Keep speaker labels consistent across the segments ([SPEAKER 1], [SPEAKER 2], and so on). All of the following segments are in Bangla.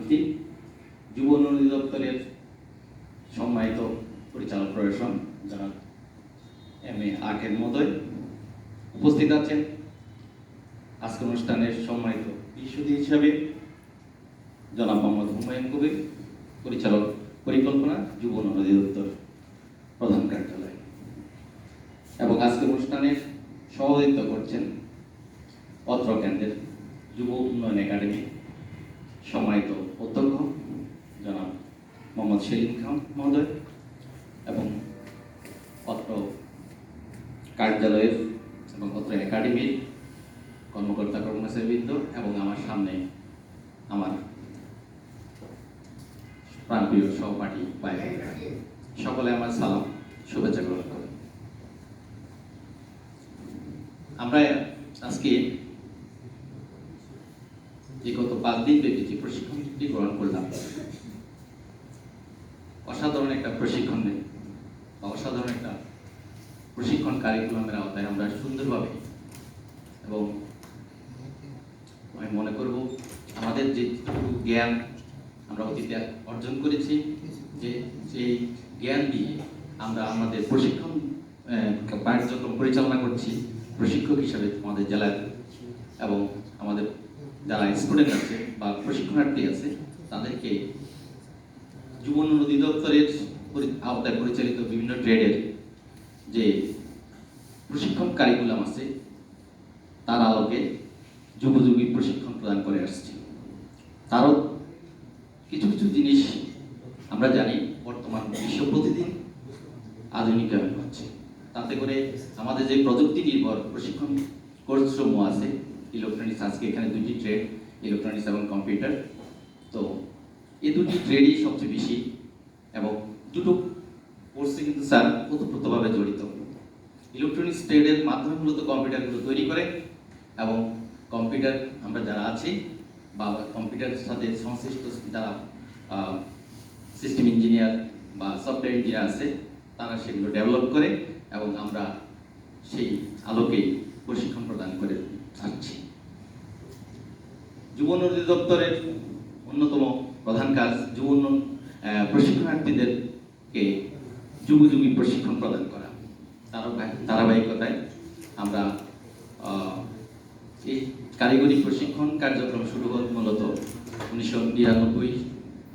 [SPEAKER 1] সভাপতি, যুব উন্নয়ন অধিদপ্তরের সম্মানিত পরিচালক প্রশাসন জনাব এম.এ. আকের মহোদয়, উপস্থিত আছেন আজকের অনুষ্ঠানের সম্মানিত বিশেষজ্ঞ হিসাবে জনাব মোহাম্মদ হুমায়ুন কবির, পরিচালক পরিকল্পনা, যুব উন্নয়ন অধিদপ্তর, প্রধান কার্যালয়, এবং আজকের অনুষ্ঠানের সভাপতিত্ব করছেন অত্র কেন্দ্রের যুব উন্নয়ন একাডেমি সম্মানিত অধ্যক্ষ জনাব মোহাম্মদ সেলিম খান মহোদয়, এবং অত্র কার্যালয়ের এবং অত্র একাডেমির কর্মকর্তা কর্মচারীবৃন্দ, এবং আমার সামনে আমার প্রাণপ্রিয় সহপাঠী ভাই, সকলে আমার সালাম শুভেচ্ছা গ্রহণ করেন। আমরা আজকে গত 5 দিন ব্যাপী যে প্রশিক্ষণটি গ্রহণ করলাম, অসাধারণ একটা প্রশিক্ষণ বা অসাধারণ একটা প্রশিক্ষণ কারিকুলামের আওতায় আমরা সুন্দরভাবে, এবং আমি মনে করব আমাদের যে জ্ঞান আমরা অতীতে অর্জন করেছি, যে সেই জ্ঞান দিয়ে আমরা আমাদের প্রশিক্ষণ কার্যক্রম পরিচালনা করছি প্রশিক্ষক হিসাবে আমাদের জেলার, এবং আমাদের যারা স্টুডেন্ট আছে বা প্রশিক্ষণার্থী আছে তাদেরকে যুব উন্নয়ন অধিদপ্তরের আওতায় পরিচালিত বিভিন্ন ট্রেডের যে প্রশিক্ষণ কারিকুলাম আছে তার আলোকে যুগোপযোগী প্রশিক্ষণ প্রদান করে আসছে। তারও কিছু কিছু জিনিস আমরা জানি বর্তমান বিশ্ব প্রতিদিন আধুনিকায়ন হচ্ছে, তাতে করে আমাদের যে প্রযুক্তি নির্ভর প্রশিক্ষণ কোর্সসমূহ আছে, ইলেকট্রনিক্স, আজকে এখানে 2টি ট্রেড, ইলেকট্রনিক্স এবং কম্পিউটার, তো এই 2টি ট্রেডই সবচেয়ে বেশি, এবং দুটো কোর্সে কিন্তু স্যার ওতপ্রোতভাবে জড়িত। ইলেকট্রনিক্স ট্রেডের মাধ্যমে মূলত কম্পিউটারগুলো তৈরি করে, এবং কম্পিউটার আমরা যারা আছি বা কম্পিউটারের সাথে সংশ্লিষ্ট যারা সিস্টেম ইঞ্জিনিয়ার বা সফটওয়্যার ইঞ্জিনিয়ার আছে তারা সেগুলো ডেভেলপ করে, এবং আমরা সেই আলোকেই প্রশিক্ষণ প্রদান করে থাকছি। যুব উন্নয়ন অধিদপ্তরের অন্যতম প্রধান কাজ যুব উন্নয়ন প্রশিক্ষণার্থীদেরকে যুগোপযোগী প্রশিক্ষণ প্রদান করা। ধারাবাহিকতায় আমরা এই কারিগরি প্রশিক্ষণ কার্যক্রম শুরু হয় মূলত 1999।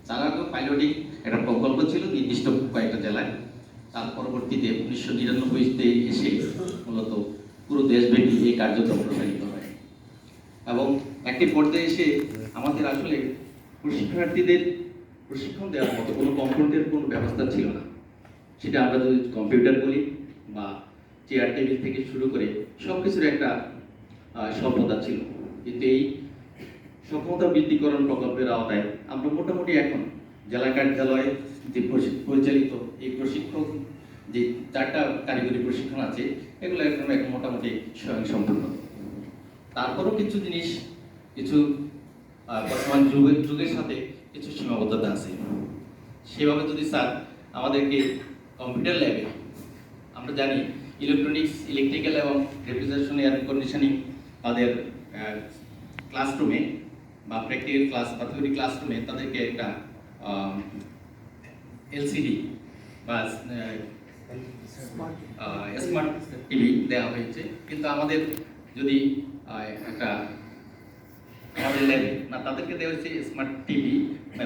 [SPEAKER 1] তার আগে পাইলটিং একটা প্রকল্প ছিল নির্দিষ্ট কয়েকটা জেলায়, তার পরবর্তীতে 1999-তে এসে মূলত পুরো দেশব্যাপী এই কার্যক্রম প্রসারিত হয়, এবং একটি পর্যায়ে এসে আমাদের আসলে প্রশিক্ষণার্থীদের প্রশিক্ষণ দেওয়ার মতো কোনো কম্পিউটারের কোনো ব্যবস্থা ছিল না। সেটা আমরা যদি কম্পিউটার বলি বা চেয়ার টেবিল থেকে শুরু করে সব কিছুর একটা স্বল্পতা ছিল, কিন্তু এই সক্ষমতা বৃদ্ধিকরণ প্রকল্পের আওতায় আমরা মোটামুটি এখন জেলা কার্যালয়ে যে পরিচালিত এই প্রশিক্ষক যে 4টা কারিগরি প্রশিক্ষণ আছে এগুলো এখন মোটামুটি স্বয়ংসম্পূর্ণ। তারপরও কিছু জিনিস, কিছু বর্তমান যুগের সাথে কিছু সীমাবদ্ধতা আছে। সেভাবে যদি স্যার আমাদেরকে কম্পিউটার ল্যাবে, আমরা জানি ইলেকট্রনিক্স, ইলেকট্রিক্যাল এবং রেফ্রিজারেশন, এয়ার কন্ডিশনিং তাদের ক্লাসরুমে বা প্র্যাকটিক্যাল ক্লাস বা থিওরি ক্লাসরুমে তাদেরকে একটা এলসিডি বা স্মার্ট টিভি দেওয়া হয়েছে, কিন্তু আমাদের যদি একটা আমাদের ল্যাবে না তাদেরকে দেওয়া হয়েছে স্মার্ট টিভি,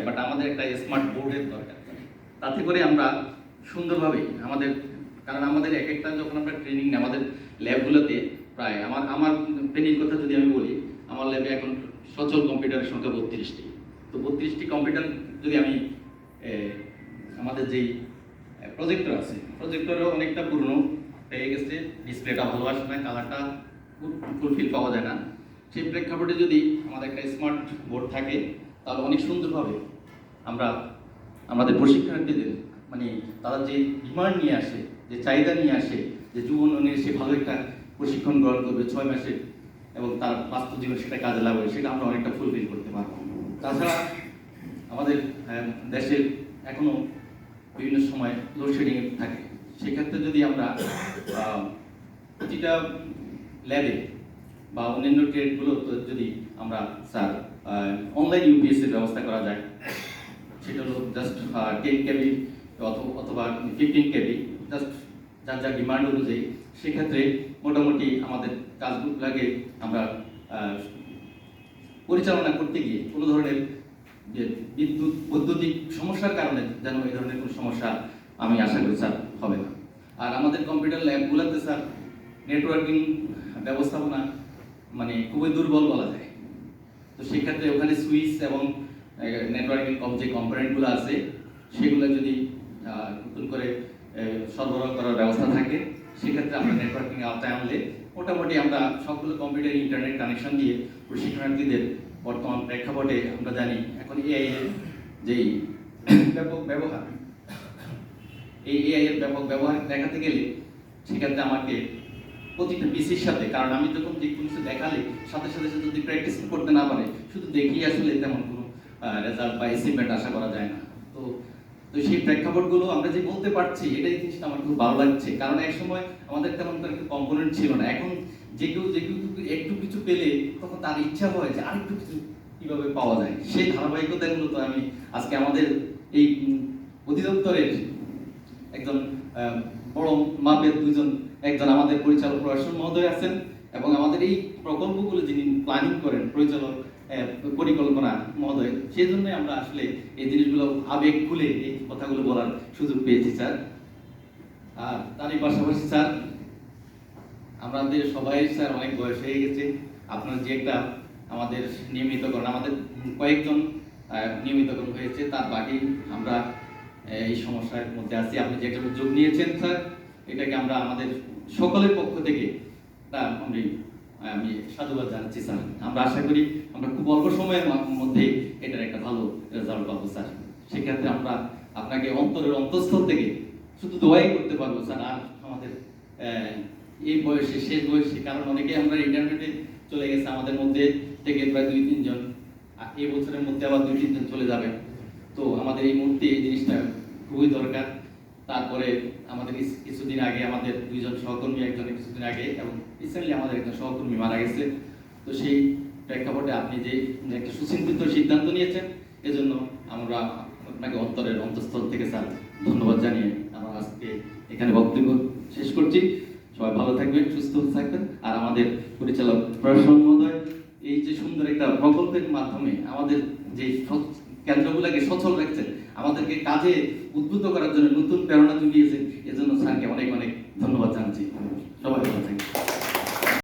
[SPEAKER 1] বাট আমাদের একটা স্মার্ট বোর্ডের দরকার, তাতে করে আমরা সুন্দরভাবে আমাদের, কারণ আমাদের এক একটা যখন আমরা ট্রেনিং নিই আমাদের ল্যাবগুলোতে প্রায় আমার ট্রেনিং কথা যদি আমি বলি, আমার ল্যাবে এখন সচল কম্পিউটারের সংখ্যা 32টি। তো 32টি কম্পিউটার যদি আমি আমাদের যেই প্রজেক্টর আছে, প্রজেক্টরও অনেকটা পুরনো হয়ে গেছে, ডিসপ্লেটা ভালো আসে না, কালারটা ফুলফিল পাওয়া যায় না। সেই প্রেক্ষাপটে যদি আমাদের একটা স্মার্ট বোর্ড থাকে তাহলে অনেক সুন্দরভাবে আমরা আমাদের প্রশিক্ষণার্থীদের, মানে তারা যে ডিমান্ড নিয়ে আসে, যে চাহিদা নিয়ে আসে, যে যুব উন্নয়নে সে ভালো একটা প্রশিক্ষণ গ্রহণ করবে 6 মাসে এবং তার বাস্তব জীবনে সেটা কাজে লাগবে, সেটা আমরা অনেকটা ফুলফিল করতে পারবো। তাছাড়া আমাদের দেশের এখনো বিভিন্ন সময় লোডশেডিং থাকে, সেক্ষেত্রে যদি আমরা প্রতিটা ল্যাবে বা অন্যান্য ট্রেডগুলো যদি আমরা স্যার অনলাইন ইউপিএসসির ব্যবস্থা করা যায়। সেটা হলো জাস্ট 10 কেবি অথবা 15 কেবি, জাস্ট যার যার ডিমান্ড অনুযায়ী। সেক্ষেত্রে মোটামুটি আমাদের কাজগুলোকে আমরা পরিচালনা করতে গিয়ে কোনো ধরনের যে বৈদ্যুতিক সমস্যার কারণে যেন এই ধরনের কোনো সমস্যা আমি আশা করি স্যার হবে না। আর আমাদের কম্পিউটার ল্যাবগুলোতে স্যার নেটওয়ার্কিং ব্যবস্থাপনা মানে খুবই দুর্বল বলা যায়। তো সেক্ষেত্রে ওখানে সুইচ এবং নেটওয়ার্কিং যে কম্পোনেন্টগুলো আছে সেগুলো যদি নতুন করে সরবরাহ করার ব্যবস্থা থাকে, সেক্ষেত্রে আমরা নেটওয়ার্কিং আওতায় আনলে মোটামুটি আমরা সবগুলো কম্পিউটার ইন্টারনেট কানেকশন দিয়ে প্রশিক্ষণার্থীদের বর্তমান প্রেক্ষাপটে আমরা জানি এখন এআই এর যেই ব্যাপক ব্যবহার, এই এআই এর ব্যাপক ব্যবহার দেখাতে গেলে সেক্ষেত্রে আমাকে প্রতিটা পিসির সাথে, কারণ আমি যখন যে কোনো কিছু দেখালে সাথে সাথে সে যদি প্র্যাকটিস করতে না পারে, শুধু দেখি আসলে তেমন কোনো রেজাল্ট বা অ্যাচিভমেন্ট আশা করা যায় না। তো তো সেই প্রেক্ষাপটগুলো আমরা যে বলতে পারছি, এটাই জিনিসটা আমার খুব ভালো লাগছে। কারণ এক সময় আমাদের তেমন একটা কম্পোনেন্ট ছিল না। এখন যে কেউ একটু কিছু পেলে তখন তার ইচ্ছা হয় যে আরেকটু কিছু কিভাবে পাওয়া যায়। সেই ধারাবাহিকতাগুলো তো আমি আজকে আমাদের এই অধিদপ্তরের একজন বড় মাপের দুজন, একজন আমাদের পরিচালক প্রশাসন মহোদয় আছেন এবং আমাদের এই প্রকল্পগুলো যিনি প্ল্যানিং করেন পরিচালক পরিকল্পনা মহোদয়, সেই জন্যই আমরা আসলে এই জিনিসগুলো আবেগ খুলে এই কথাগুলো বলার সুযোগ পেয়েছি স্যার। আর তারই পাশাপাশি স্যার আমাদের সবাই স্যার অনেক বয়স হয়ে গেছে। আপনার যে একটা আমাদের নিয়মিতকরণ, আমাদের কয়েকজন নিয়মিতকরণ হয়েছে, তার বাকি আমরা এই সমস্যার মধ্যে আছি। আপনি যে একটা উদ্যোগ নিয়েছেন স্যার, এটাকে আমরা আমাদের সকলের পক্ষ থেকে আমি সাধুবাদ জানাচ্ছি স্যার। আমরা আশা করি আমরা খুব অল্প সময়ের মধ্যে এটার একটা ভালো রেজাল্ট পাবো স্যার। সেক্ষেত্রে আমরা আপনাকে অন্তরের অন্তঃস্থল থেকে শুধু দোয়াই করতে পারবো স্যার। আর আমাদের এই বয়সে, শেষ বয়সে, কারণ অনেকে আমরা ইন্টারনেটে চলে গেছে, আমাদের মধ্যে থেকে প্রায় 2-3 জন, এই বছরের মধ্যে আবার 2-3 জন চলে যাবে। তো আমাদের এই মুহূর্তে এই জিনিসটা খুবই দরকার। তারপরে আমাদের কিছুদিন আগে আমাদের 2 জন সহকর্মী, একজনের কিছুদিন আগে এবং রিসেন্টলি আমাদের একজন সহকর্মী মারা গেছে। তো সেই প্রেক্ষাপটে আপনি যে একটা সুচিন্তিত সিদ্ধান্ত নিয়েছেন, এজন্য আমরা আপনাকে অন্তরের অন্তঃস্থল থেকে স্যার ধন্যবাদ জানিয়ে আমরা আজকে এখানে বক্তব্য শেষ করছি। সবাই ভালো থাকবেন, সুস্থ থাকবেন। আর আমাদের পরিচালক প্রশাসন মহোদয় এই যে সুন্দর একটা প্রকল্পের মাধ্যমে আমাদের যে কেন্দ্রগুলোকে সচল রাখছেন, আমাদেরকে কাজে উদ্বুদ্ধ করার জন্য নতুন প্রেরণা জুগিয়েছেন, এজন্য স্যারকে অনেক অনেক ধন্যবাদ জানাচ্ছি। সবাই ভালো থাকবেন।